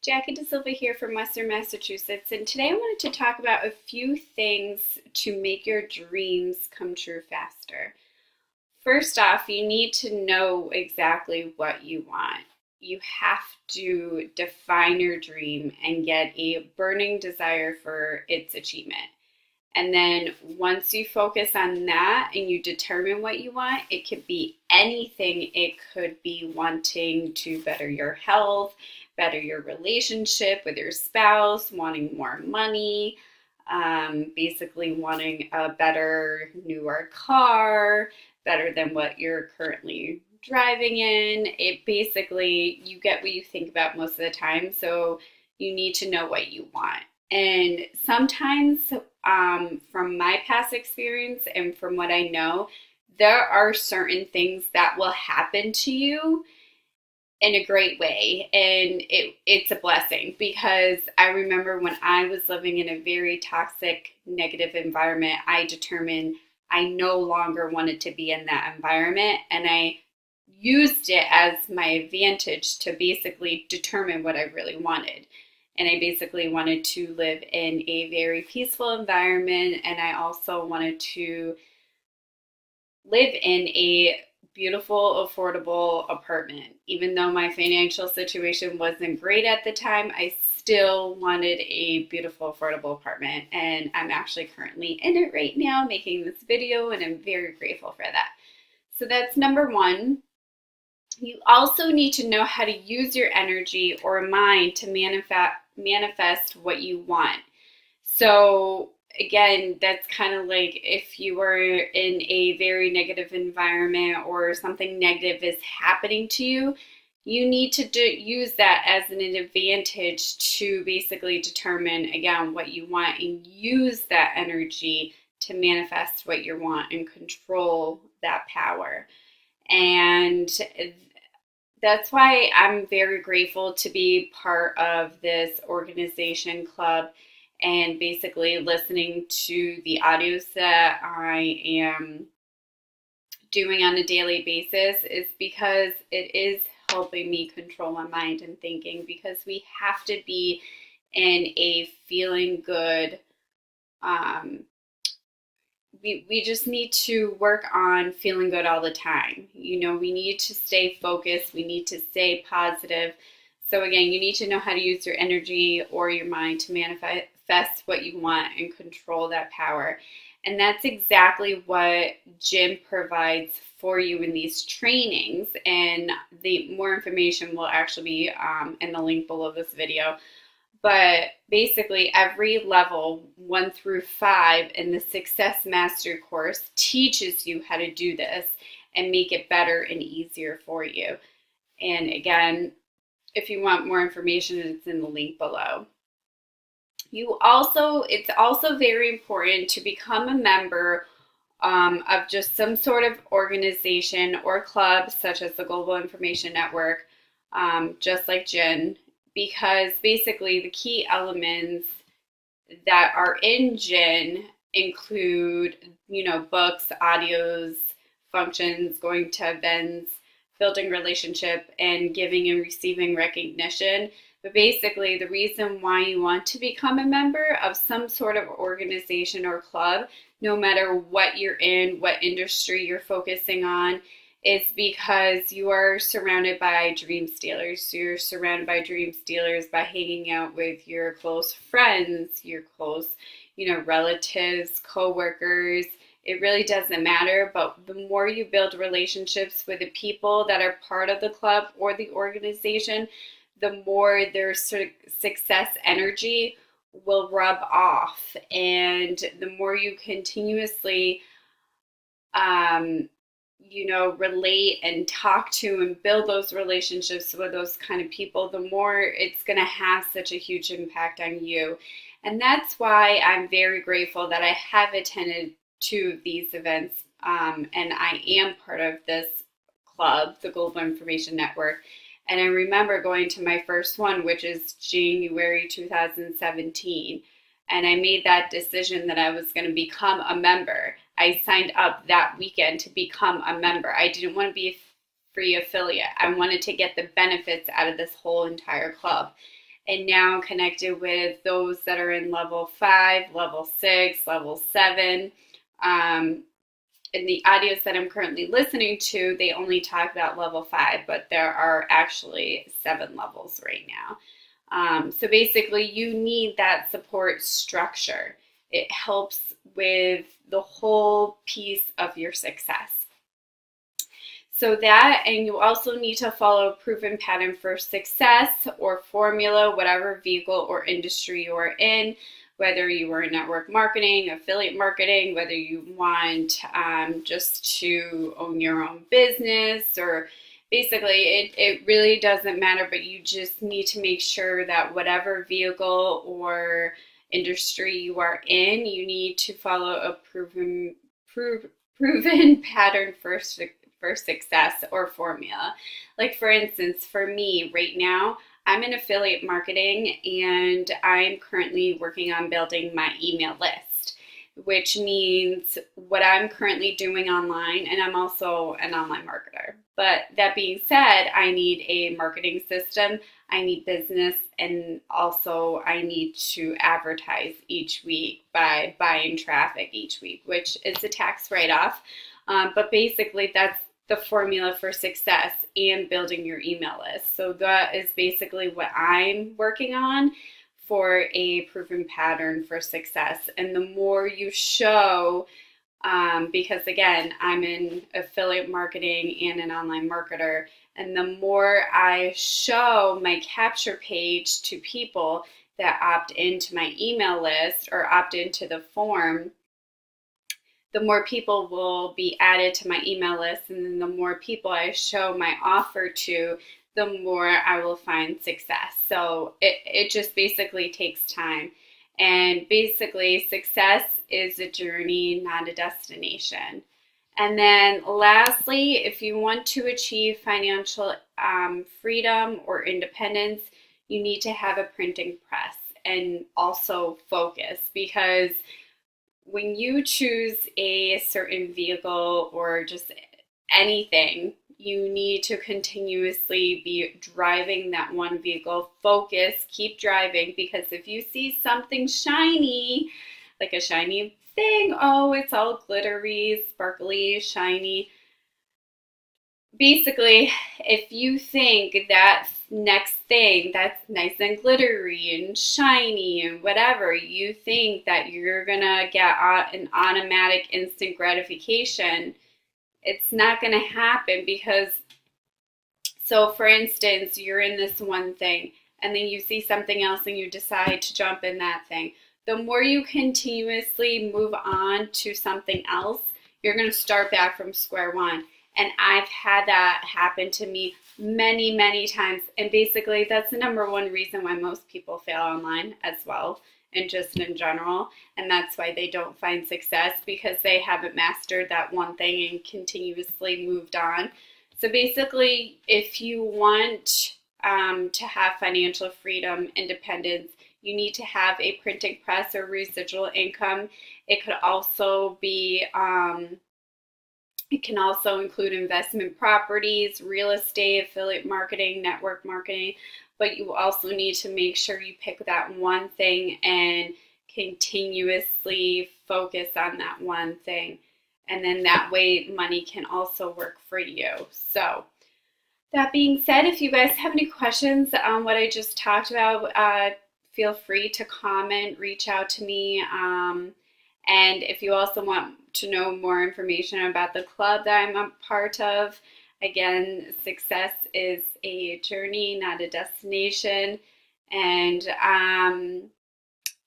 Jackie DeSilva here from Western Massachusetts, and today I wanted to talk about a few things to make your dreams come true faster. First off, you need to know exactly what you want. You have to define your dream and get a burning desire for its achievement. And then once you focus on that and you determine what you want, it could be anything. It could be wanting to better your health, better your relationship with your spouse, wanting more money, basically wanting a better, newer car, better than what you're currently driving in. It basically, you get what you think about most of the time. So you need to know what you want. And sometimes, from my past experience and from what I know, there are certain things that will happen to you in a great way. And it's a blessing because I remember when I was living in a very toxic, negative environment, I determined I no longer wanted to be in that environment. And I used it as my advantage to basically determine what I really wanted. And I basically wanted to live in a very peaceful environment. And I also wanted to live in a beautiful, affordable apartment. Even though my financial situation wasn't great at the time, I still wanted a beautiful, affordable apartment. And I'm actually currently in it right now making this video, and I'm very grateful for that. So that's number one. You also need to know how to use your energy or mind to manifest what you want. So again, that's kind of like if you were in a very negative environment or something negative is happening to you, you need to use that as an advantage to basically determine, again, what you want and use that energy to manifest what you want and control that power. And that's why I'm very grateful to be part of this organization club and basically listening to the audios that I am doing on a daily basis is because it is helping me control my mind and thinking, because we have to be in a feeling good, we just need to work on feeling good all the time. You know, we need to stay focused. We need to stay positive. So again, you need to know how to use your energy or your mind to manifest what you want and control that power. And that's exactly what Jim provides for you in these trainings. And the more information will actually be in the link below this video. But basically every level 1 through 5 in the Success Master course teaches you how to do this and make it better and easier for you. And again, if you want more information, it's in the link below. It's also very important to become a member of just some sort of organization or club, such as the Global Information Network, just like Jen, because basically the key elements that are in Jen include, books, audios, functions, going to events, building relationship, and giving and receiving recognition. But basically, the reason why you want to become a member of some sort of organization or club, no matter what you're in, what industry you're focusing on, is because you are surrounded by dream stealers. You're surrounded by dream stealers by hanging out with your close friends, your close, relatives, co-workers. It really doesn't matter, but the more you build relationships with the people that are part of the club or the organization, the more their success energy will rub off. And the more you continuously, relate and talk to and build those relationships with those kind of people, the more it's going to have such a huge impact on you. And that's why I'm very grateful that I have attended 2 of these events, and I am part of this club, the Global Information Network. And I remember going to my first one, which is January 2017. And I made that decision that I was going to become a member. I signed up that weekend to become a member. I didn't want to be a free affiliate. I wanted to get the benefits out of this whole entire club. and now connected with those that are in level 5, level 6, level 7. In the audios that I'm currently listening to, they only talk about level 5, but there are actually 7 levels right now. So basically, you need that support structure. It helps with the whole piece of your success. So that, and you also need to follow a proven pattern for success or formula, whatever vehicle or industry you are in, whether you are in network marketing, affiliate marketing, whether you want just to own your own business, or basically it really doesn't matter, but you just need to make sure that whatever vehicle or industry you are in, you need to follow a proven pattern for success or formula. Like for instance, for me right now, I'm in affiliate marketing and I'm currently working on building my email list, which means what I'm currently doing online, and I'm also an online marketer. But that being said, I need a marketing system, I need business, and also I need to advertise each week by buying traffic each week, which is a tax write-off. But basically that's the formula for success and building your email list. So that is basically what I'm working on for a proven pattern for success. And the more you show, because again, I'm in affiliate marketing and an online marketer, and the more I show my capture page to people that opt into my email list or opt into the form, the more people will be added to my email list, and then the more people I show my offer to, the more I will find success. So it just basically takes time. And basically, success is a journey, not a destination. And then lastly, if you want to achieve financial freedom or independence, you need to have a printing press and also focus, because when you choose a certain vehicle or just anything, you need to continuously be driving that one vehicle. Focus, keep driving, because if you see something shiny, like a shiny thing, oh, it's all glittery, sparkly, shiny. Basically, if you think that next thing that's nice and glittery and shiny and whatever, you think that you're gonna get an automatic instant gratification, it's not gonna happen. Because, so for instance, you're in this one thing and then you see something else and you decide to jump in that thing. The more you continuously move on to something else, you're gonna start back from square one. And I've had that happen to me many, many times. And basically, that's the number one reason why most people fail online as well, and just in general. And that's why they don't find success, because they haven't mastered that one thing and continuously moved on. So basically, if you want to have financial freedom, independence, you need to have a printing press or residual income. It could also be it can also include investment properties, real estate, affiliate marketing, network marketing, but you also need to make sure you pick that one thing and continuously focus on that one thing. And then that way money can also work for you. So that being said, if you guys have any questions on what I just talked about, feel free to comment, reach out to me. And if you also want to know more information about the club that I'm a part of, again, success is a journey, not a destination. And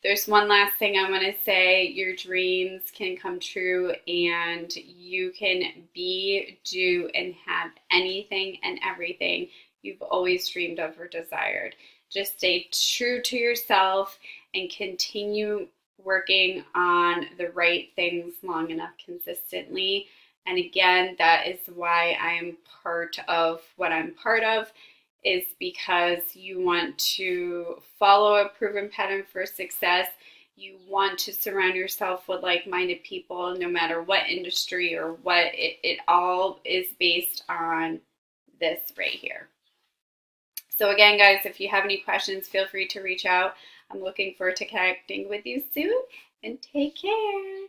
there's one last thing I want to say. Your dreams can come true, and you can be, do, and have anything and everything you've always dreamed of or desired. Just stay true to yourself and continue working on the right things long enough consistently. And again, that is why I am part of what I'm part of, is because you want to follow a proven pattern for success. You want to surround yourself with like-minded people, no matter what industry or what. It all is based on this right here. So again, guys, if you have any questions, feel free to reach out. I'm looking forward to connecting with you soon, and take care.